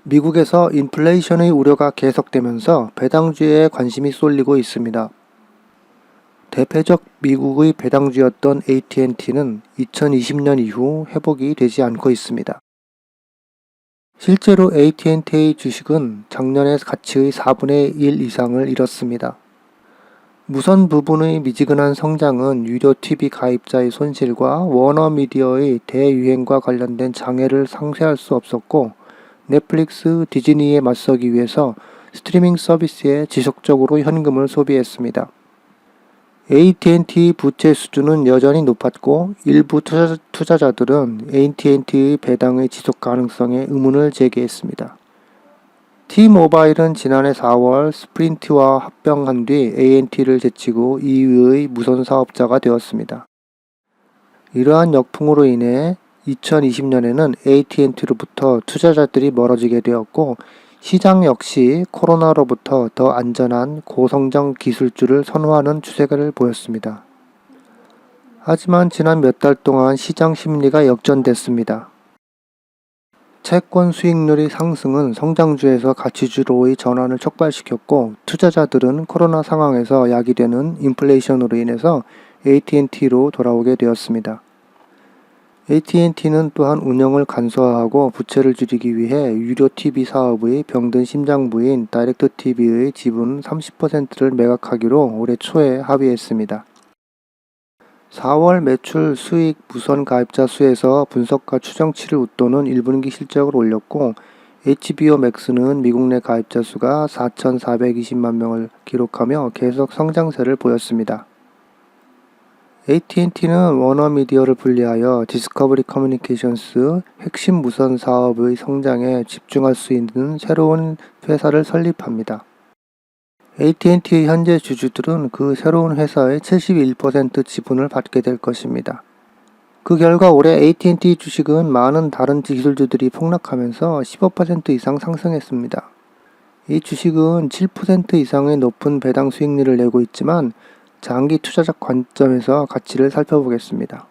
미국에서 인플레이션의 우려가 계속되면서 배당주에 관심이 쏠리고 있습니다. 대표적 미국의 배당주였던 AT&T는 2020년 이후 회복이 되지 않고 있습니다. 실제로 AT&T 주식은 작년의 가치의 4분의 1 이상을 잃었습니다. 무선 부분의 미지근한 성장은 유료 TV 가입자의 손실과 워너미디어의 대유행과 관련된 장애를 상쇄할 수 없었고, 넷플릭스, 디즈니에 맞서기 위해서 스트리밍 서비스에 지속적으로 현금을 소비했습니다. AT&T 부채 수준은 여전히 높았고, 일부 투자자들은 AT&T의 배당의 지속 가능성에 의문을 제기했습니다. T-모바일은 지난해 4월 스프린트와 합병한 뒤 AT&T를 제치고 2위의 무선 사업자가 되었습니다. 이러한 역풍으로 인해 2020년에는 AT&T로부터 투자자들이 멀어지게 되었고, 시장 역시 코로나로부터 더 안전한 고성장 기술주를 선호하는 추세를 보였습니다. 하지만 지난 몇 달 동안 시장 심리가 역전됐습니다. 채권 수익률의 상승은 성장주에서 가치주로의 전환을 촉발시켰고, 투자자들은 코로나 상황에서 야기되는 인플레이션으로 인해서 AT&T로 돌아오게 되었습니다. AT&T는 또한 운영을 간소화하고 부채를 줄이기 위해 유료 TV 사업의 병든 심장부인 다이렉트 TV의 지분 30%를 매각하기로 올해 초에 합의했습니다. 4월 매출, 수익, 무선 가입자 수에서 분석가 추정치를 웃도는 1분기 실적을 올렸고, HBO Max는 미국 내 가입자 수가 4,420만 명을 기록하며 계속 성장세를 보였습니다. AT&T는 워너미디어를 분리하여 디스커버리 커뮤니케이션스 핵심 무선 사업의 성장에 집중할 수 있는 새로운 회사를 설립합니다. AT&T의 현재 주주들은 그 새로운 회사의 71% 지분을 받게 될 것입니다. 그 결과 올해 AT&T 주식은 많은 다른 기술주들이 폭락하면서 15% 이상 상승했습니다. 이 주식은 7% 이상의 높은 배당 수익률을 내고 있지만 장기 투자적 관점에서 가치를 살펴보겠습니다.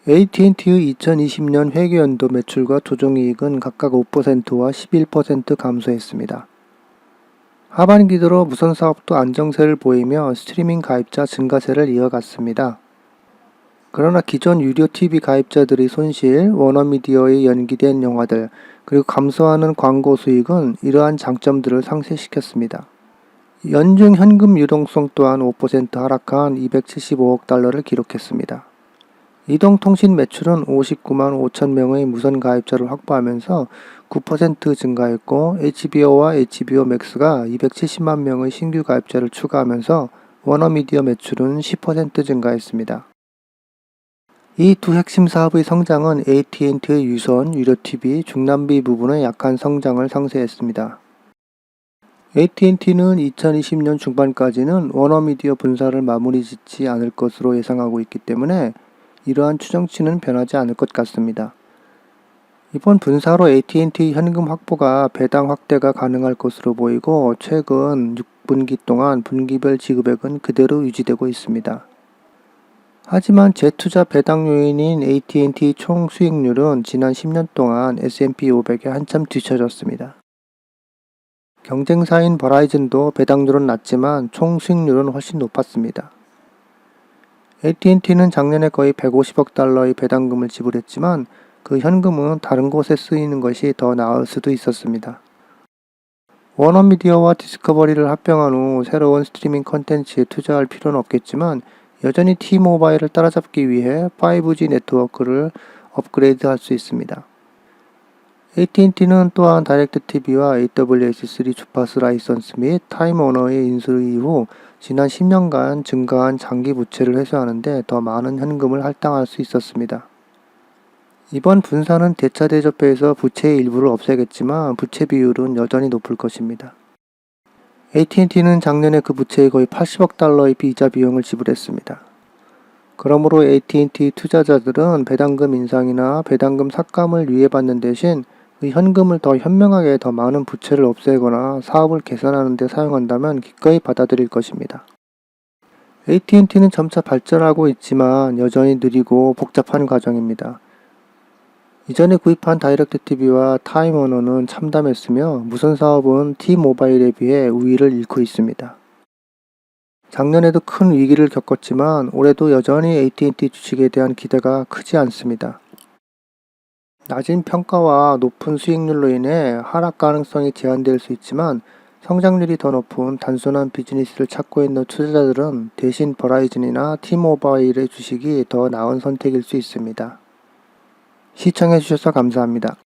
AT&T의 2020년 회계연도 매출과 조정이익은 각각 5%와 11% 감소했습니다. 하반기 들어 무선 사업도 안정세를 보이며 스트리밍 가입자 증가세를 이어갔습니다. 그러나 기존 유료 TV 가입자들의 손실, 워너미디어의 연기된 영화들, 그리고 감소하는 광고 수익은 이러한 장점들을 상쇄시켰습니다. 연중 현금 유동성 또한 5% 하락한 275억 달러를 기록했습니다. 이동통신 매출은 59만 5천 명의 무선 가입자를 확보하면서 9% 증가했고, HBO와 HBO Max가 270만 명의 신규 가입자를 추가하면서 워너미디어 매출은 10% 증가했습니다. 이 두 핵심 사업의 성장은 AT&T의 유선, 유료 TV, 중남비 부분의 약한 성장을 상쇄했습니다. AT&T는 2020년 중반까지는 워너미디어 분사를 마무리 짓지 않을 것으로 예상하고 있기 때문에 이러한 추정치는 변하지 않을 것 같습니다. 이번 분사로 AT&T 현금 확보가 배당 확대가 가능할 것으로 보이고, 최근 6분기 동안 분기별 지급액은 그대로 유지되고 있습니다. 하지만 재투자 배당 요인인 AT&T 총 수익률은 지난 10년 동안 S&P 500에 한참 뒤처졌습니다. 경쟁사인 버라이즌도 배당률은 낮지만 총 수익률은 훨씬 높았습니다. AT&T는 작년에 거의 150억 달러의 배당금을 지불했지만 그 현금은 다른 곳에 쓰이는 것이 더 나을 수도 있었습니다. 워너미디어와 디스커버리를 합병한 후 새로운 스트리밍 콘텐츠에 투자할 필요는 없겠지만 여전히 T-모바일을 따라잡기 위해 5G 네트워크를 업그레이드할 수 있습니다. AT&T는 또한 다이렉트 TV와 AWS-3 주파수 라이선스 및 타임워너의 인수 이후 지난 10년간 증가한 장기 부채를 회수하는데 더 많은 현금을 할당할 수 있었습니다. 이번 분사는 대차 대조표에서 부채의 일부를 없애겠지만 부채 비율은 여전히 높을 것입니다. AT&T는 작년에 그 부채의 거의 80억 달러의 이자 비용을 지불했습니다. 그러므로 AT&T 투자자들은 배당금 인상이나 배당금 삭감을 유예받는 대신 현금을 더 현명하게 더 많은 부채를 없애거나 사업을 개선하는 데 사용한다면 기꺼이 받아들일 것입니다. AT&T는 점차 발전하고 있지만 여전히 느리고 복잡한 과정입니다. 이전에 구입한 다이렉트 TV와 타임워너는 참담했으며 무선 사업은 T모바일에 비해 우위를 잃고 있습니다. 작년에도 큰 위기를 겪었지만 올해도 여전히 AT&T 주식에 대한 기대가 크지 않습니다. 낮은 평가와 높은 수익률로 인해 하락 가능성이 제한될 수 있지만 성장률이 더 높은 단순한 비즈니스를 찾고 있는 투자자들은 대신 버라이즌이나 T모바일의 주식이 더 나은 선택일 수 있습니다. 시청해주셔서 감사합니다.